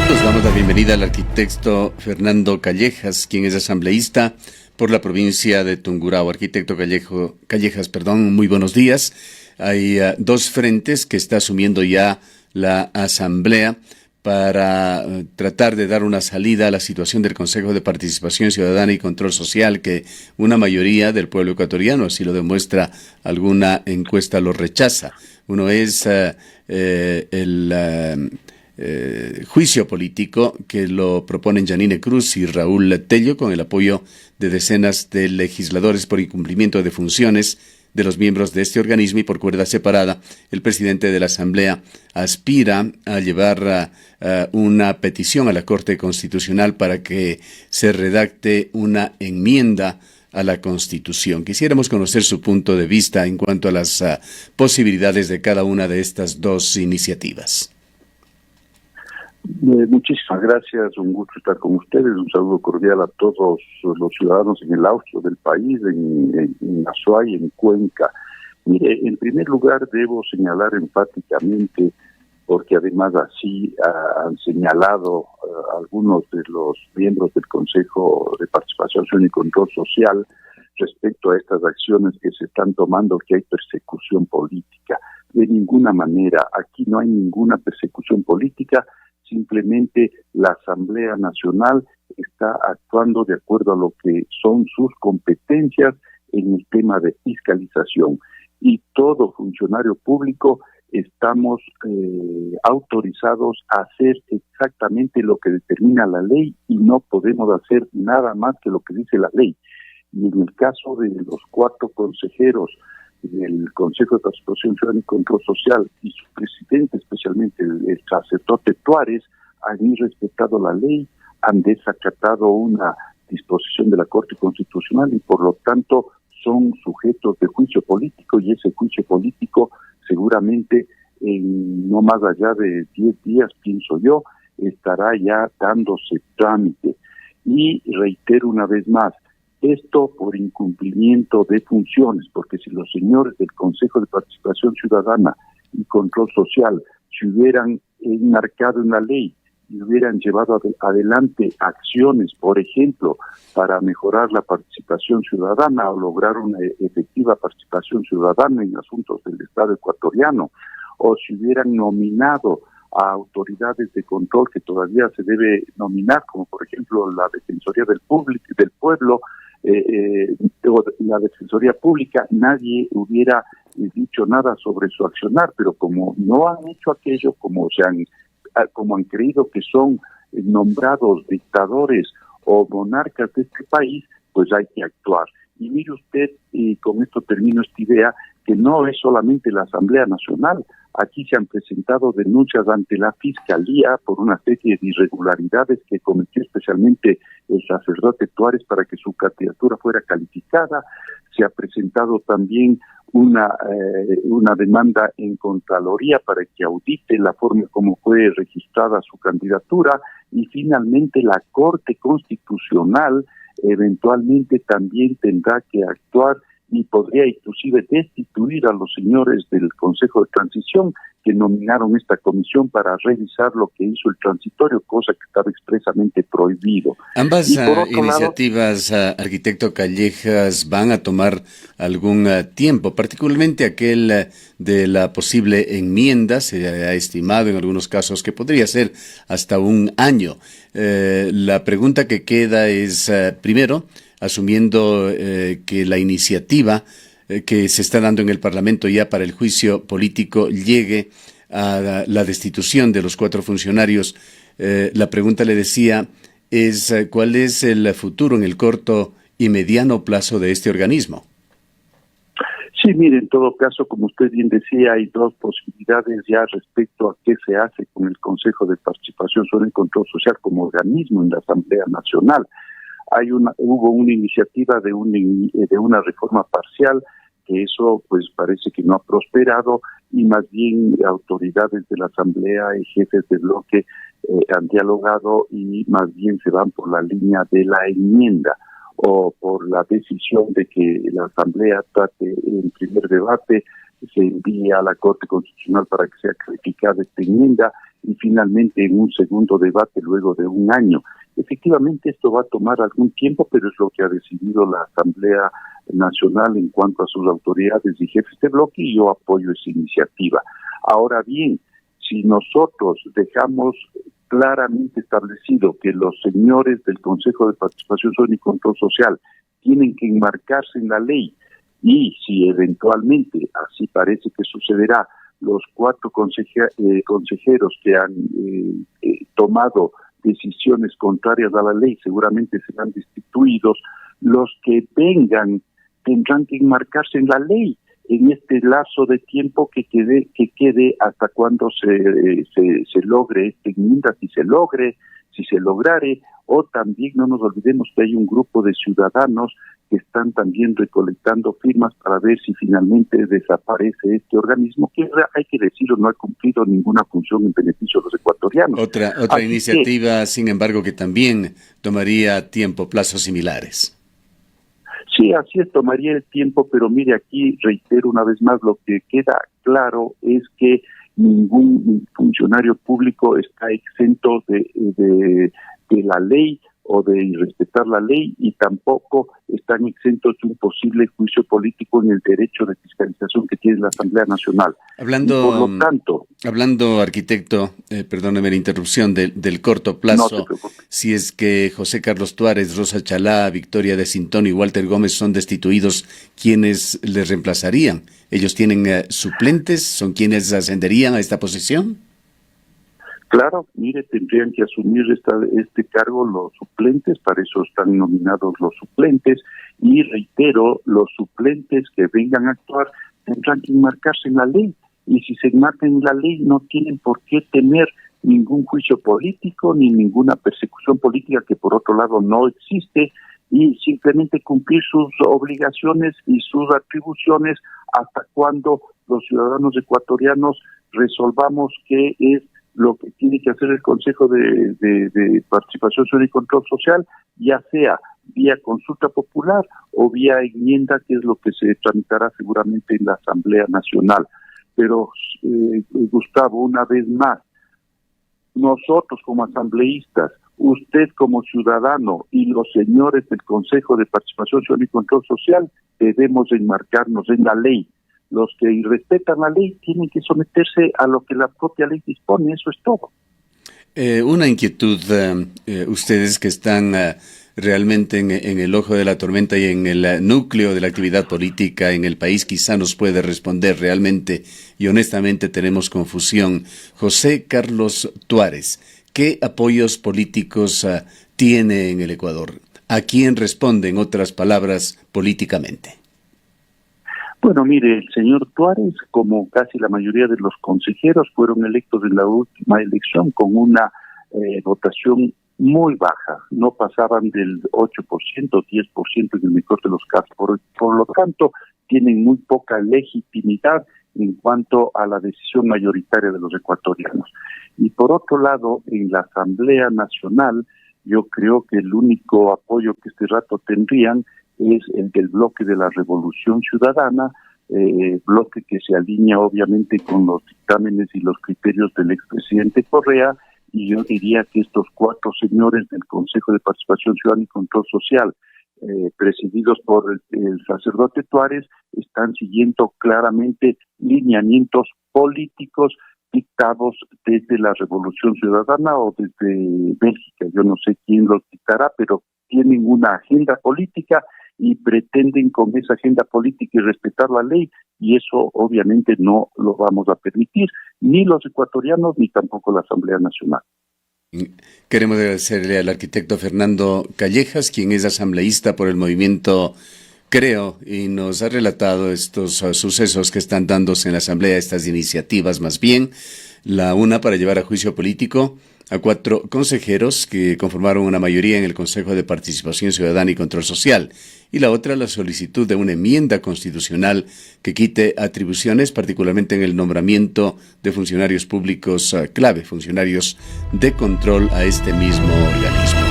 Nos damos la bienvenida al arquitecto Fernando Callejas, quien es asambleísta por la provincia de Tungurahua. Arquitecto Callejas, muy buenos días. Hay dos frentes que está asumiendo ya la asamblea para tratar de dar una salida a la situación del Consejo de Participación Ciudadana y Control Social, que una mayoría del pueblo ecuatoriano, así lo demuestra alguna encuesta, lo rechaza. Uno es el juicio político que lo proponen Yanine Cruz y Raúl Tello con el apoyo de decenas de legisladores por incumplimiento de funciones de los miembros de este organismo, y por cuerda separada el presidente de la Asamblea aspira a llevar una petición a la Corte Constitucional para que se redacte una enmienda a la Constitución. Quisiéramos conocer su punto de vista en cuanto a las posibilidades de cada una de estas dos iniciativas. Muchísimas gracias, un gusto estar con ustedes, un saludo cordial a todos los ciudadanos en el austro del país, en Azuay, en Cuenca. Mire, en primer lugar debo señalar enfáticamente, porque además así han señalado algunos de los miembros del Consejo de Participación y Control Social respecto a estas acciones que se están tomando, que hay persecución política. De ninguna manera, aquí no hay ninguna persecución política. Simplemente la Asamblea Nacional está actuando de acuerdo a lo que son sus competencias en el tema de fiscalización. Y todo funcionario público estamos autorizados a hacer exactamente lo que determina la ley y no podemos hacer nada más que lo que dice la ley. Y en el caso de los 4 consejeros del Consejo de Participación Ciudadana y Control Social y su presidente, especialmente el sacerdote Tuárez, han irrespetado la ley, han desacatado una disposición de la Corte Constitucional y por lo tanto son sujetos de juicio político, y ese juicio político seguramente en no más allá de 10 días, pienso yo, estará ya dándose trámite. Y reitero una vez más, esto por incumplimiento de funciones, porque si los señores del Consejo de Participación Ciudadana y Control Social se hubieran enmarcado en la ley y hubieran llevado adelante acciones, por ejemplo, para mejorar la participación ciudadana o lograr una efectiva participación ciudadana en asuntos del Estado ecuatoriano, o si hubieran nominado a autoridades de control que todavía se debe nominar, como por ejemplo la Defensoría del Pueblo, la Defensoría Pública, nadie hubiera dicho nada sobre su accionar, pero como no han hecho aquello, como han creído que son nombrados dictadores o monarcas de este país, pues hay que actuar. Y mire usted, y con esto termino esta idea, que no es solamente la Asamblea Nacional. Aquí se han presentado denuncias ante la Fiscalía por una serie de irregularidades que cometió especialmente el sacerdote Tuárez para que su candidatura fuera calificada. Se ha presentado también una demanda en Contraloría para que audite la forma como fue registrada su candidatura, y finalmente la Corte Constitucional eventualmente también tendrá que actuar y podría inclusive destituir a los señores del Consejo de Transición que nominaron esta comisión para revisar lo que hizo el transitorio, cosa que estaba expresamente prohibido. Ambas iniciativas, arquitecto Callejas, van a tomar algún tiempo, particularmente aquel de la posible enmienda. Se ha estimado en algunos casos que podría ser hasta un año. La pregunta que queda es, primero, asumiendo que la iniciativa que se está dando en el Parlamento ya para el juicio político llegue a la destitución de los 4 funcionarios, la pregunta, le decía, es ¿cuál es el futuro en el corto y mediano plazo de este organismo? Sí, mire, en todo caso, como usted bien decía, hay 2 posibilidades ya respecto a qué se hace con el Consejo de Participación sobre el Control Social como organismo en la Asamblea Nacional. Hubo una iniciativa de una reforma parcial, que eso pues parece que no ha prosperado, y más bien autoridades de la Asamblea y jefes de bloque han dialogado y más bien se van por la línea de la enmienda o por la decisión de que la Asamblea trate en primer debate, se envíe a la Corte Constitucional para que sea calificada esta enmienda y finalmente en un segundo debate luego de un año. Efectivamente esto va a tomar algún tiempo, pero es lo que ha decidido la Asamblea Nacional en cuanto a sus autoridades y jefes de bloque, y yo apoyo esa iniciativa. Ahora bien, si nosotros dejamos claramente establecido que los señores del Consejo de Participación Ciudadana y Control Social tienen que enmarcarse en la ley, y si eventualmente, así parece que sucederá, los 4 consejeros que han tomado decisiones contrarias a la ley seguramente serán destituidos, los que vengan tendrán que enmarcarse en la ley en este lazo de tiempo que quede hasta cuando se logre esta enmienda, si se lograre, o también no nos olvidemos que hay un grupo de ciudadanos que están también recolectando firmas para ver si finalmente desaparece este organismo, que hay que decirlo, no ha cumplido ninguna función en beneficio de los ecuatorianos. Otra iniciativa, sin embargo, que también tomaría tiempo, plazos similares. Sí, así es, tomaría el tiempo, pero mire, aquí reitero una vez más, lo que queda claro es que ningún funcionario público está exento de la ley o de irrespetar la ley, y tampoco están exentos de un posible juicio político en el derecho de fiscalización que tiene la Asamblea Nacional. Hablando, arquitecto, perdóneme la interrupción, del corto plazo, no se preocupe. Si es que José Carlos Tuárez, Rosa Chalá, Victoria de Sintón y Walter Gómez son destituidos, ¿quiénes les reemplazarían? ¿Ellos tienen suplentes? ¿Son quienes ascenderían a esta posición? Claro, mire, tendrían que asumir este cargo los suplentes, para eso están nominados los suplentes, y reitero, los suplentes que vengan a actuar tendrán que enmarcarse en la ley, y si se enmarcan en la ley no tienen por qué tener ningún juicio político ni ninguna persecución política, que por otro lado no existe, y simplemente cumplir sus obligaciones y sus atribuciones hasta cuando los ciudadanos ecuatorianos resolvamos qué es lo que tiene que hacer el Consejo de Participación Ciudadana y Control Social, ya sea vía consulta popular o vía enmienda, que es lo que se tramitará seguramente en la Asamblea Nacional. Pero, Gustavo, una vez más, nosotros como asambleístas, usted como ciudadano y los señores del Consejo de Participación Ciudadana y Control Social debemos enmarcarnos en la ley. Los que irrespetan la ley tienen que someterse a lo que la propia ley dispone, eso es todo. Una inquietud, ustedes que están realmente en el ojo de la tormenta y en el núcleo de la actividad política en el país, quizá nos puede responder realmente y honestamente tenemos confusión. José Carlos Tuárez, ¿qué apoyos políticos tiene en el Ecuador? ¿A quién responde, en otras palabras, políticamente? Bueno, mire, el señor Tuárez, como casi la mayoría de los consejeros, fueron electos en la última elección con una votación muy baja, no pasaban del 8%, 10% en el mejor de los casos. Por lo tanto, tienen muy poca legitimidad en cuanto a la decisión mayoritaria de los ecuatorianos. Y por otro lado, en la Asamblea Nacional, yo creo que el único apoyo que este rato tendrían es el del bloque de la Revolución Ciudadana, bloque que se alinea obviamente con los dictámenes y los criterios del expresidente Correa, y yo diría que estos 4 señores del Consejo de Participación Ciudadana y Control Social, presididos por el sacerdote Tuárez, están siguiendo claramente lineamientos políticos dictados desde la Revolución Ciudadana o desde Bélgica. Yo no sé quién los dictará, pero tienen una agenda política y pretenden con esa agenda política y respetar la ley, y eso obviamente no lo vamos a permitir, ni los ecuatorianos ni tampoco la Asamblea Nacional. Queremos agradecerle al arquitecto Fernando Callejas, quien es asambleísta por el movimiento Creo, y nos ha relatado estos sucesos que están dándose en la Asamblea, estas iniciativas más bien, la una para llevar a juicio político a 4 consejeros que conformaron una mayoría en el Consejo de Participación Ciudadana y Control Social, y la otra la solicitud de una enmienda constitucional que quite atribuciones, particularmente en el nombramiento de funcionarios públicos clave, funcionarios de control a este mismo organismo.